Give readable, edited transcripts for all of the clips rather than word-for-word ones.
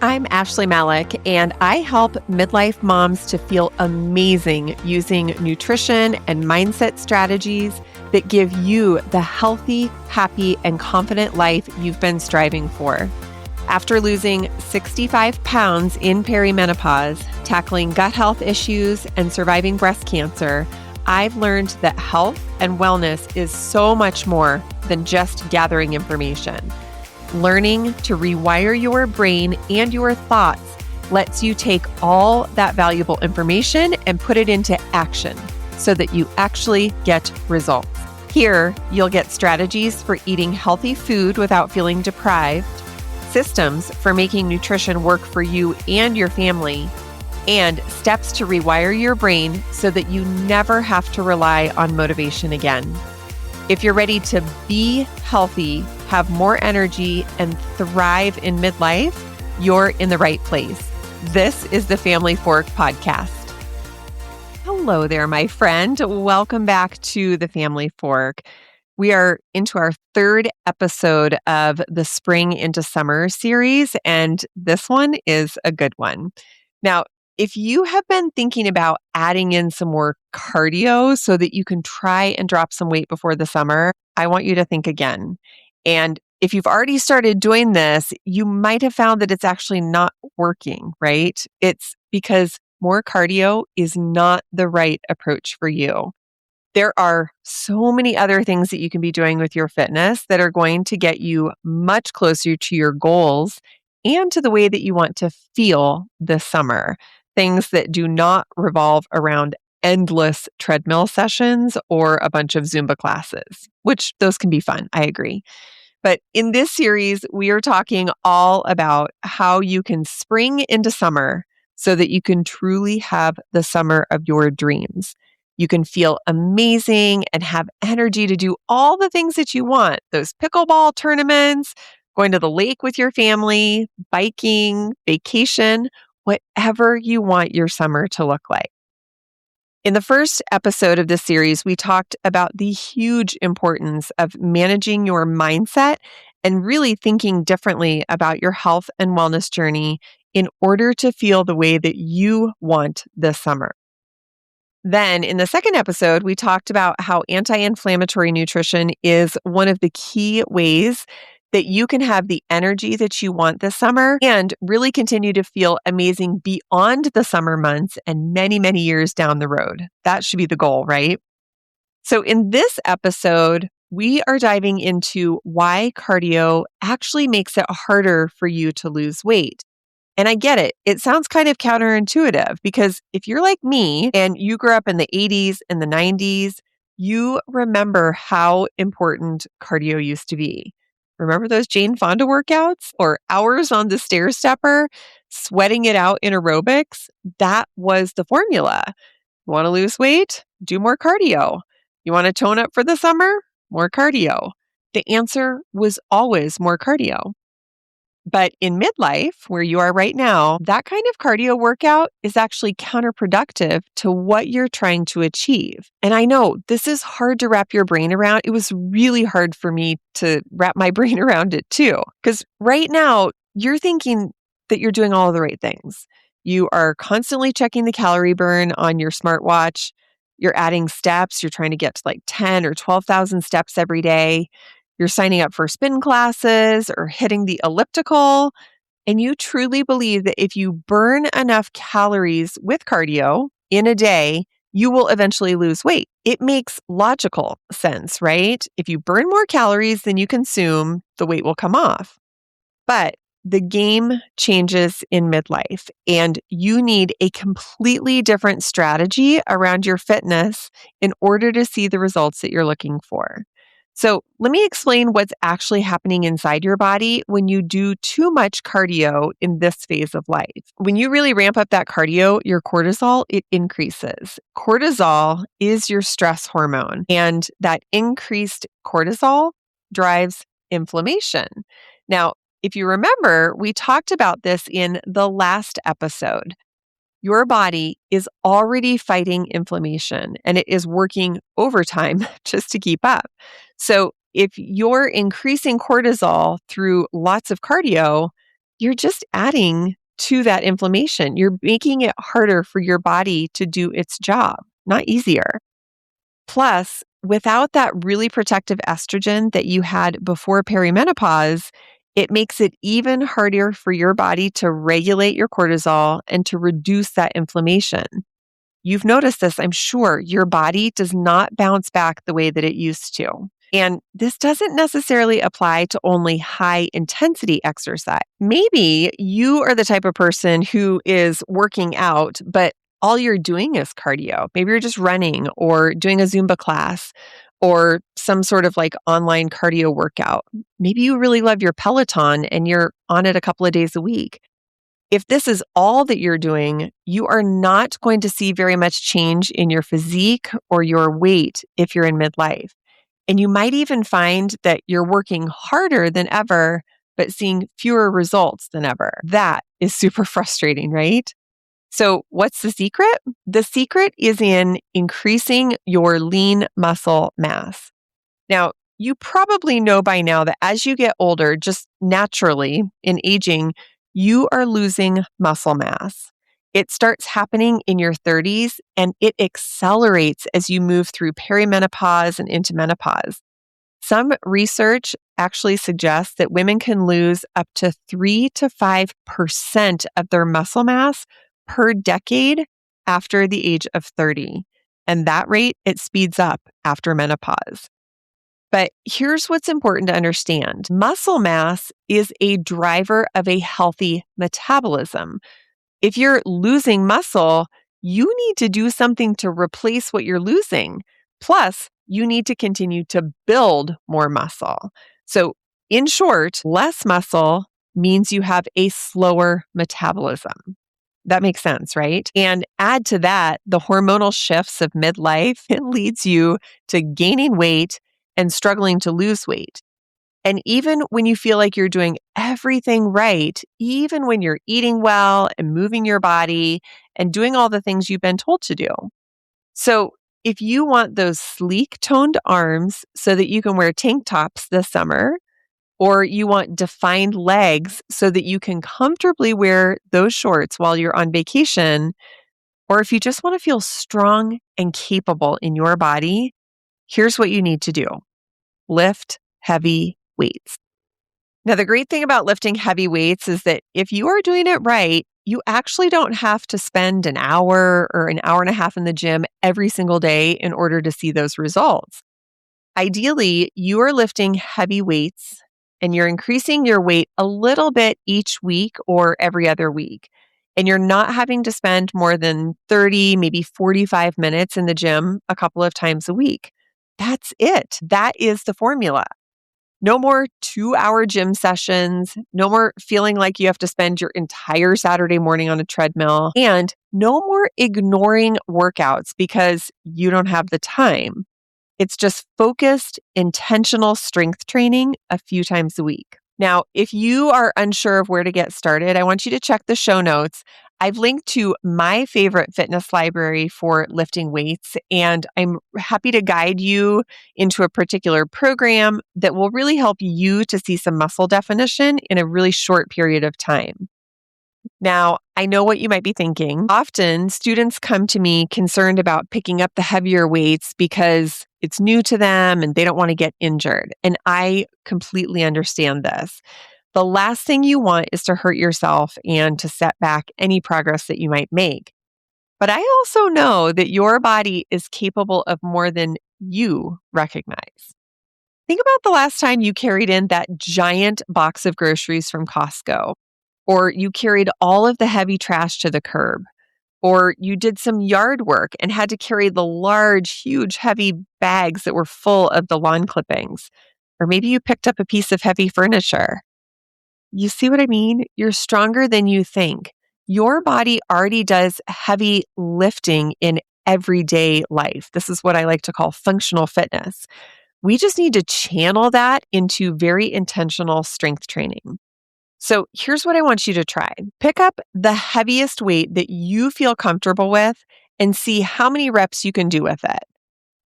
I'm Ashley Malik, and I help midlife moms to feel amazing using nutrition and mindset strategies that give you the healthy, happy, and confident life you've been striving for. After losing 65 pounds in perimenopause, tackling gut health issues, and surviving breast cancer, I've learned that health and wellness is so much more than just gathering information. Learning to rewire your brain and your thoughts lets you take all that valuable information and put it into action so that you actually get results. Here, you'll get strategies for eating healthy food without feeling deprived, systems for making nutrition work for you and your family, and steps to rewire your brain so that you never have to rely on motivation again. If you're ready to be healthy, have more energy, and thrive in midlife, you're in the right place. This is the Family Fork Podcast. Hello there, my friend. Welcome back to the Family Fork. We are into our third episode of the Spring into Summer series, and this one is a good one. Now, if you have been thinking about adding in some more cardio so that you can try and drop some weight before the summer, I want you to think again. And if you've already started doing this, you might have found that it's actually not working, right? It's because more cardio is not the right approach for you. There are so many other things that you can be doing with your fitness that are going to get you much closer to your goals and to the way that you want to feel this summer. Things that do not revolve around endless treadmill sessions or a bunch of Zumba classes, which those can be fun, I agree. But in this series, we are talking all about how you can spring into summer so that you can truly have the summer of your dreams. You can feel amazing and have energy to do all the things that you want. Those pickleball tournaments, going to the lake with your family, biking, vacation, whatever you want your summer to look like. In the first episode of this series, we talked about the huge importance of managing your mindset and really thinking differently about your health and wellness journey in order to feel the way that you want this summer. Then in the second episode, we talked about how anti-inflammatory nutrition is one of the key ways that you can have the energy that you want this summer and really continue to feel amazing beyond the summer months and many, many years down the road. That should be the goal, right? So in this episode, we are diving into why cardio actually makes it harder for you to lose weight. And I get it. It sounds kind of counterintuitive because if you're like me and you grew up in the 80s and the 90s, you remember how important cardio used to be. Remember those Jane Fonda workouts or hours on the stair stepper, sweating it out in aerobics? That was the formula. You want to lose weight? Do more cardio. You want to tone up for the summer? More cardio. The answer was always more cardio. But in midlife, where you are right now, that kind of cardio workout is actually counterproductive to what you're trying to achieve. And I know this is hard to wrap your brain around. It was really hard for me to wrap my brain around it too. Because right now, you're thinking that you're doing all of the right things. You are constantly checking the calorie burn on your smartwatch. You're adding steps. You're trying to get to like 10 or 12,000 steps every day. You're signing up for spin classes or hitting the elliptical, and you truly believe that if you burn enough calories with cardio in a day, you will eventually lose weight. It makes logical sense, right? If you burn more calories than you consume, the weight will come off. But the game changes in midlife, and you need a completely different strategy around your fitness in order to see the results that you're looking for. So let me explain what's actually happening inside your body when you do too much cardio in this phase of life. When you really ramp up that cardio, your cortisol, it increases. Cortisol is your stress hormone, and that increased cortisol drives inflammation. Now, if you remember, we talked about this in the last episode. Your body is already fighting inflammation and it is working overtime just to keep up. So if you're increasing cortisol through lots of cardio, you're just adding to that inflammation. You're making it harder for your body to do its job, not easier. Plus, without that really protective estrogen that you had before perimenopause, it makes it even harder for your body to regulate your cortisol and to reduce that inflammation. You've noticed this, I'm sure. Your body does not bounce back the way that it used to. And this doesn't necessarily apply to only high intensity exercise. Maybe you are the type of person who is working out, but all you're doing is cardio. Maybe you're just running or doing a Zumba class or some sort of like online cardio workout. Maybe you really love your Peloton and you're on it a couple of days a week. If this is all that you're doing, you are not going to see very much change in your physique or your weight if you're in midlife. And you might even find that you're working harder than ever, but seeing fewer results than ever. That is super frustrating, right? So, what's the secret? The secret is in increasing your lean muscle mass. Now, you probably know by now that as you get older, just naturally in aging, you are losing muscle mass. It starts happening in your 30s and it accelerates as you move through perimenopause and into menopause. Some research actually suggests that women can lose up to 3 to 5% of their muscle mass per decade after the age of 30. And that rate, it speeds up after menopause. But here's what's important to understand. Muscle mass is a driver of a healthy metabolism. If you're losing muscle, you need to do something to replace what you're losing. Plus, you need to continue to build more muscle. So, in short, less muscle means you have a slower metabolism. That makes sense, right? And add to that the hormonal shifts of midlife, it leads you to gaining weight and struggling to lose weight. And even when you feel like you're doing everything right, even when you're eating well and moving your body and doing all the things you've been told to do. So, if you want those sleek toned arms so that you can wear tank tops this summer, or you want defined legs so that you can comfortably wear those shorts while you're on vacation, or if you just want to feel strong and capable in your body, here's what you need to do. Lift heavy weights. Now, the great thing about lifting heavy weights is that if you are doing it right, you actually don't have to spend an hour or an hour and a half in the gym every single day in order to see those results. Ideally, you are lifting heavy weights and you're increasing your weight a little bit each week or every other week. And you're not having to spend more than 30, maybe 45 minutes in the gym a couple of times a week. That's it. That is the formula. No more 2-hour gym sessions, no more feeling like you have to spend your entire Saturday morning on a treadmill, and no more ignoring workouts because you don't have the time. It's just focused, intentional strength training a few times a week. Now, if you are unsure of where to get started, I want you to check the show notes. I've linked to my favorite fitness library for lifting weights, and I'm happy to guide you into a particular program that will really help you to see some muscle definition in a really short period of time. Now, I know what you might be thinking. Often, students come to me concerned about picking up the heavier weights because it's new to them and they don't want to get injured. And I completely understand this. The last thing you want is to hurt yourself and to set back any progress that you might make. But I also know that your body is capable of more than you recognize. Think about the last time you carried in that giant box of groceries from Costco, or you carried all of the heavy trash to the curb, or you did some yard work and had to carry the large, huge, heavy bags that were full of the lawn clippings, or maybe you picked up a piece of heavy furniture. You see what I mean? You're stronger than you think. Your body already does heavy lifting in everyday life. This is what I like to call functional fitness. We just need to channel that into very intentional strength training. So here's what I want you to try. Pick up the heaviest weight that you feel comfortable with and see how many reps you can do with it.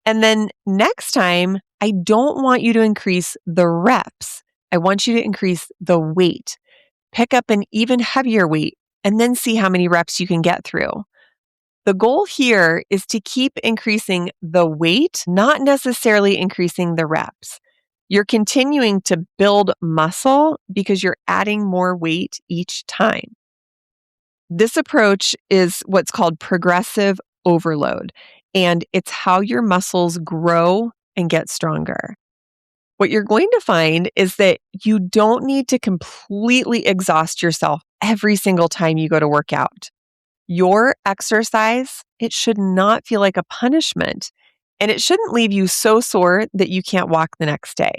And then next time, I don't want you to increase the reps. I want you to increase the weight. Pick up an even heavier weight and then see how many reps you can get through. The goal here is to keep increasing the weight, not necessarily increasing the reps. You're continuing to build muscle because you're adding more weight each time. This approach is what's called progressive overload, and it's how your muscles grow and get stronger. What you're going to find is that you don't need to completely exhaust yourself every single time you go to work out. Your exercise, it should not feel like a punishment, and it shouldn't leave you so sore that you can't walk the next day.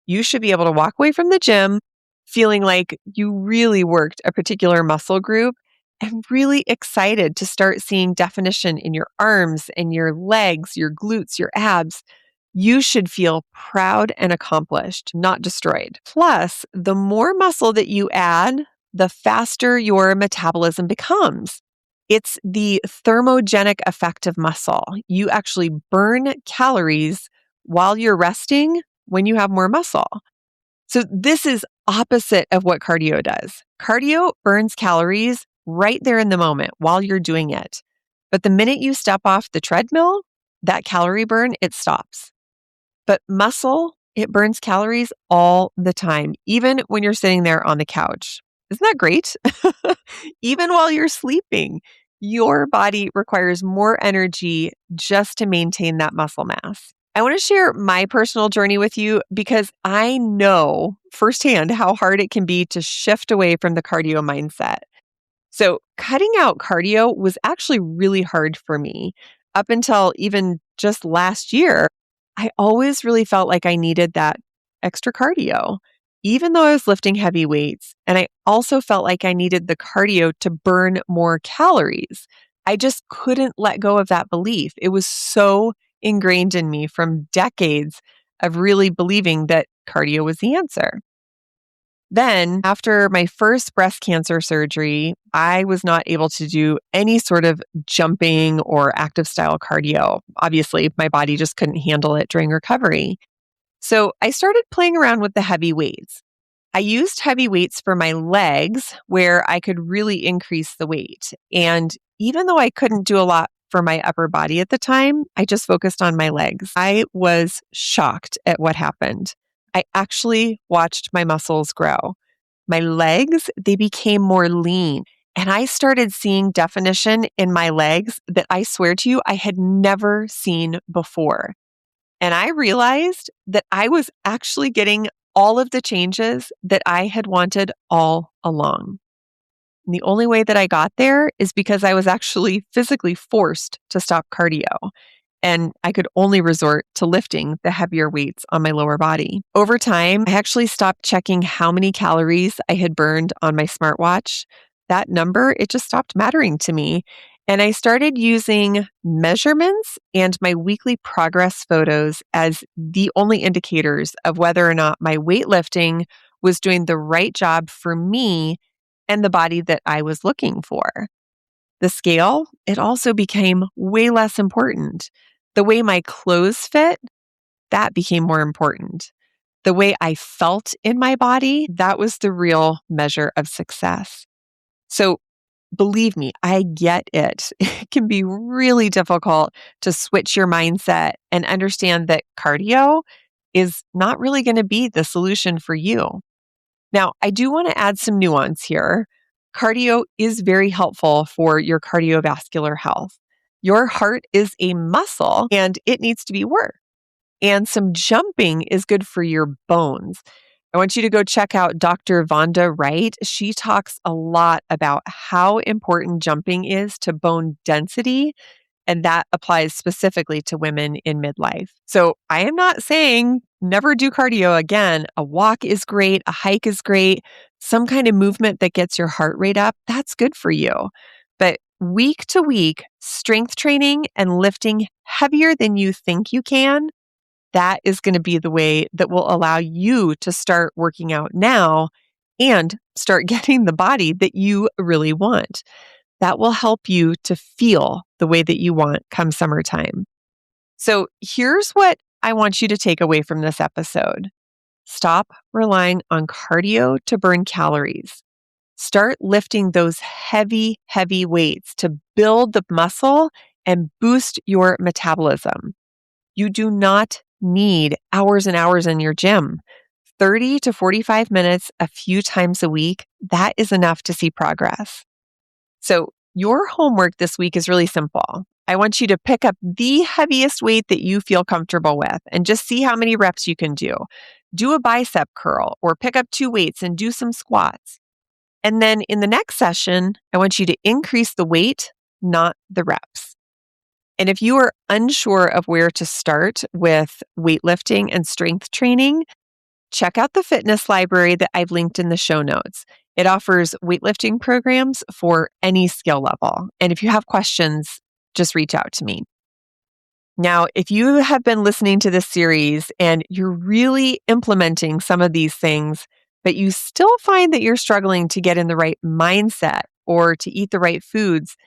You should be able to walk away from the gym feeling like you really worked a particular muscle group and really excited to start seeing definition in your arms and your legs, your glutes, your abs. You should feel proud and accomplished, not destroyed. Plus, the more muscle that you add, the faster your metabolism becomes. It's the thermogenic effect of muscle. You actually burn calories while you're resting when you have more muscle. So this is opposite of what cardio does. Cardio burns calories right there in the moment while you're doing it. But the minute you step off the treadmill, that calorie burn, it stops. But muscle, it burns calories all the time, even when you're sitting there on the couch. Isn't that great? Even while you're sleeping, your body requires more energy just to maintain that muscle mass. I want to share my personal journey with you because I know firsthand how hard it can be to shift away from the cardio mindset. So cutting out cardio was actually really hard for me. Up until even just last year, I always really felt like I needed that extra cardio, even though I was lifting heavy weights. And I also felt like I needed the cardio to burn more calories. I just couldn't let go of that belief. It was so ingrained in me from decades of really believing that cardio was the answer. Then, after my first breast cancer surgery, I was not able to do any sort of jumping or active style cardio. Obviously, my body just couldn't handle it during recovery. So I started playing around with the heavy weights. I used heavy weights for my legs where I could really increase the weight. And even though I couldn't do a lot for my upper body at the time, I just focused on my legs. I was shocked at what happened. I actually watched my muscles grow. My legs, they became more lean. And I started seeing definition in my legs that I swear to you, I had never seen before. And I realized that I was actually getting all of the changes that I had wanted all along. And the only way that I got there is because I was actually physically forced to stop cardio. And I could only resort to lifting the heavier weights on my lower body. Over time, I actually stopped checking how many calories I had burned on my smartwatch. That number, it just stopped mattering to me. And I started using measurements and my weekly progress photos as the only indicators of whether or not my weightlifting was doing the right job for me and the body that I was looking for. The scale, it also became way less important. The way my clothes fit, that became more important. The way I felt in my body, that was the real measure of success. So believe me, I get it. It can be really difficult to switch your mindset and understand that cardio is not really going to be the solution for you. Now, I do want to add some nuance here. Cardio is very helpful for your cardiovascular health. Your heart is a muscle and it needs to be worked. And some jumping is good for your bones. I want you to go check out Dr. Fonda Wright. She talks a lot about how important jumping is to bone density, and that applies specifically to women in midlife. So I am not saying never do cardio again. A walk is great. A hike is great. Some kind of movement that gets your heart rate up, that's good for you. But week to week, strength training and lifting heavier than you think you can, that is going to be the way that will allow you to start working out now and start getting the body that you really want. That will help you to feel the way that you want come summertime. So here's what I want you to take away from this episode. Stop relying on cardio to burn calories. Start lifting those heavy, heavy weights to build the muscle and boost your metabolism. You do not need hours and hours in your gym. 30 to 45 minutes a few times a week, that is enough to see progress. So your homework this week is really simple. I want you to pick up the heaviest weight that you feel comfortable with and just see how many reps you can do. Do a bicep curl or pick up 2 weights and do some squats. And then in the next session, I want you to increase the weight, not the reps. And if you are unsure of where to start with weightlifting and strength training, check out the fitness library that I've linked in the show notes. It offers weightlifting programs for any skill level. And if you have questions, just reach out to me. Now, if you have been listening to this series and you're really implementing some of these things, but you still find that you're struggling to get in the right mindset or to eat the right foods,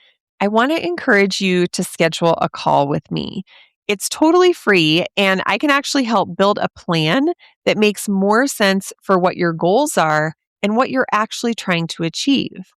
I want to encourage you to schedule a call with me. It's totally free, and I can actually help build a plan that makes more sense for what your goals are and what you're actually trying to achieve.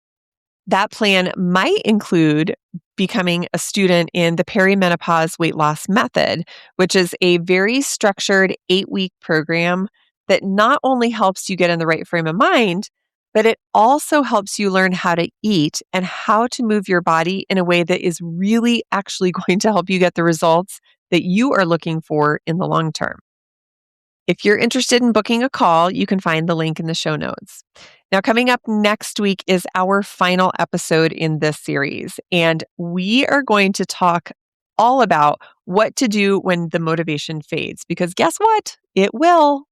That plan might include becoming a student in the perimenopause weight loss method, which is a very structured 8-week program that not only helps you get in the right frame of mind, but it also helps you learn how to eat and how to move your body in a way that is really actually going to help you get the results that you are looking for in the long term. If you're interested in booking a call, you can find the link in the show notes. Now, coming up next week is our final episode in this series, and we are going to talk all about what to do when the motivation fades, because guess what? It will.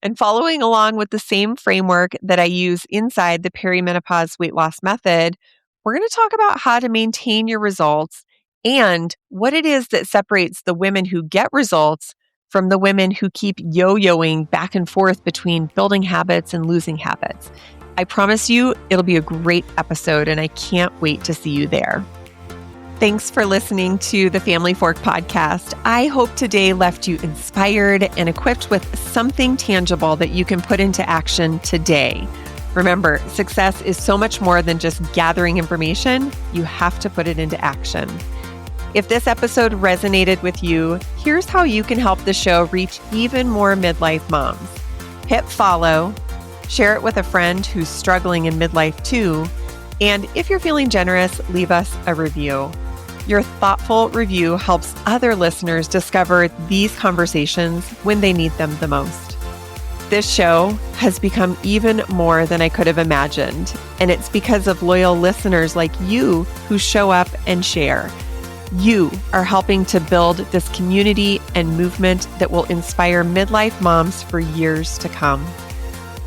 And following along with the same framework that I use inside the perimenopause weight loss method, we're going to talk about how to maintain your results and what it is that separates the women who get results from the women who keep yo-yoing back and forth between building habits and losing habits. I promise you, it'll be a great episode, and I can't wait to see you there. Thanks for listening to the Family Fork podcast. I hope today left you inspired and equipped with something tangible that you can put into action today. Remember, success is so much more than just gathering information. You have to put it into action. If this episode resonated with you, here's how you can help the show reach even more midlife moms. Hit follow, share it with a friend who's struggling in midlife too, and if you're feeling generous, leave us a review. Your thoughtful review helps other listeners discover these conversations when they need them the most. This show has become even more than I could have imagined, and it's because of loyal listeners like you who show up and share. You are helping to build this community and movement that will inspire midlife moms for years to come.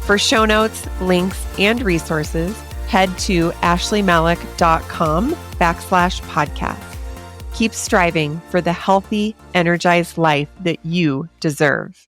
For show notes, links, and resources, head to ashleymalik.com/podcast. Keep striving for the healthy, energized life that you deserve.